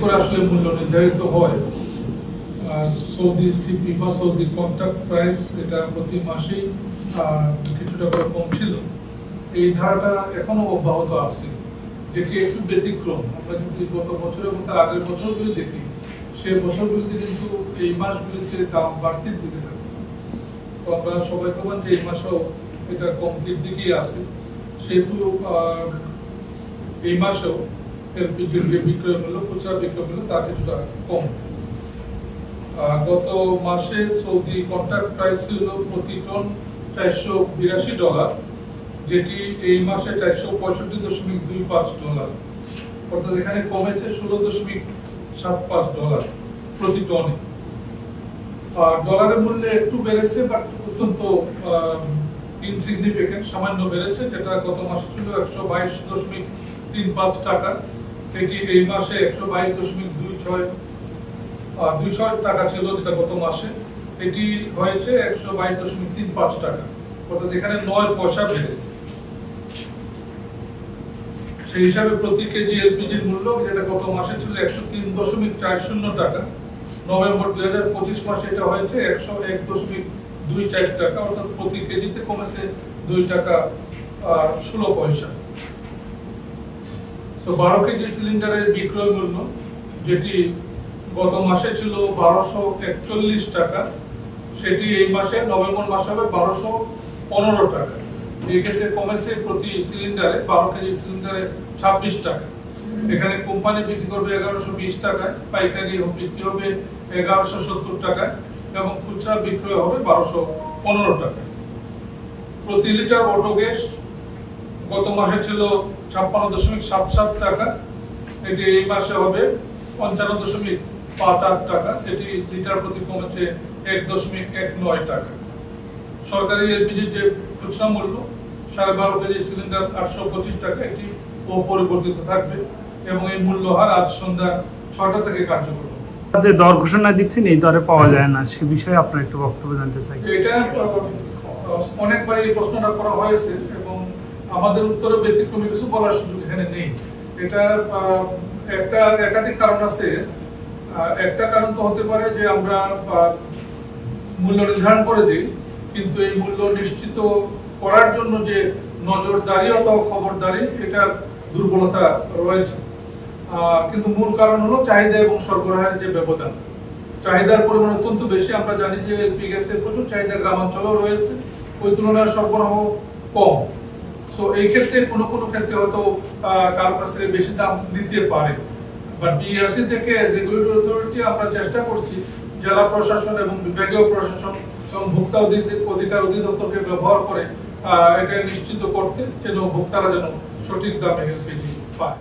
করে আসলে মূল্য নির্ধারিত হয়। সৌদি সিপি বা সৌদি কন্ট্রাক্ট প্রাইস এটা প্রতি মাসেই কিছুটা করে কম ছিল। এই ধারাটা এখনো অব্যাহত আছে, যেটি একটু ব্যতিক্রম। আমরা যদি গত বছর এবং তার আগের বছরগুলি দেখি, সেই বছরগুলিতে কিন্তু এই মাসগুলিতে দাম বাড়তির দিকে থাকে। তো আমরা সবাই বলবেন যে এই মাসেও এটা কমতির দিকেই আছে। সেহেতু এই মাসেও এলপিজির যে বিক্রয় মূল্য, খুচরা বিক্রয় মূল্য তা কিছুটা কম। গত মাসে সৌদি কন্ট্রাক্ট প্রাইস ছিল প্রতি টন $482, যেটি এই মাসে $465.25, অর্থাৎ এখানে কমেছে $16.75 প্রতি টনে। ডলারের মূল্যে একটু বেড়েছে, বাট অত্যন্ত ইনসিগনিফিকেন্ট, সামান্য বেড়েছে, যেটা গত মাসে ছিল $122.35 টাকা, এটি এই মাসে $122.26 টাকা ছিল, যেটা গত মাসে এটি হয়েছে $122.35 টাকা, অর্থাৎ এখানে 9 পয়সা বেড়েছে। সেই হিসাবে প্রতি কেজি এলপিজির মূল্য, যেটা গত মাসে ছিল $103.40 টাকা, নভেম্বর 2025 মাসে এটা হয়েছে $101.24 টাকা, অর্থাৎ প্রতি কেজিতে কমেছে 2 টাকা 16 পয়সা। 12 কেজি সিলিন্ডারের বিক্রয় মূল্য, যেটি গত মাসে ছিল $1241 টাকা, সেটি এই মাসে নভেম্বর মাসে হবে $1215 টাকা। এই ক্ষেত্রে কমেছে প্রতি সিলিন্ডারে, 12 কেজি সিলিন্ডারে 26 টাকা। এখানে কোম্পানি বিক্রি করবে 1120 টাকায়, পাইকারি বিক্রি হবে 1170 টাকায়, এবং খুচরা বিক্রয় হবে 1215 টাকা। প্রতি লিটার অটো গ্যাস গত মাসে ছিল 56.77 টাকা, এটি এই মাসে হবে 55.58 টাকা, এটি লিটার প্রতি কমেছে 1.19 টাকা। সরকারি এলপিজির যে খুচরা মূল্য 12.5 কেজি সিলিন্ডার 825 টাকা, এটি অপরিবর্তিত থাকবে, এবং এই মূল্য হার আজ সন্ধ্যা 6টা থেকে কার্যকর হবে। যে দর ঘোষণা দিচ্ছেন, এই দরে পাওয়া যায় না, সে বিষয়ে আপনার একটু বক্তব্য জানতে চাই। এটা অনেকবার এই প্রশ্নটা করা হয়েছে, এবং আমাদের উত্তরে ব্যতিক্রমী কিছু বলার সুযোগ এখানে নেই। এটা একাধিক কারণ আছে। একটা কারণ তো হতে পারে যে আমরা মূল্য নির্ধারণ করে দিই, কিন্তু এই মূল্য নিশ্চিত করার জন্য যে নজরদারি অথবা খবরদারি, এটার দুর্বলতা রয়েছে। কিন্তু মূল কারণ হলো চাহিদা এবং সরবরাহের যে ব্যবধান। চাহিদার পরিমাণ অত্যন্ত বেশি। আমরা জানি যে এলপি গ্যাসের প্রচুর চাহিদা গ্রামাঞ্চলেও রয়েছে, ওই তুলনায় সরবরাহ কম। সো এই ক্ষেত্রে কোনো ক্ষেত্রে হয়তো কারো কাছ থেকে বেশি দাম নিতে পারে। বাট বিআরসি থেকে রেগুলেটরি অথরিটি আমরা চেষ্টা করছি জেলা প্রশাসন এবং বিভাগীয় প্রশাসন এবং ভোক্তা অধিকার অধিদপ্তরকে ব্যবহার করে এটা নিশ্চিত করতে, যেন ভোক্তারা যেন সঠিক দামে এলপিজি পায়।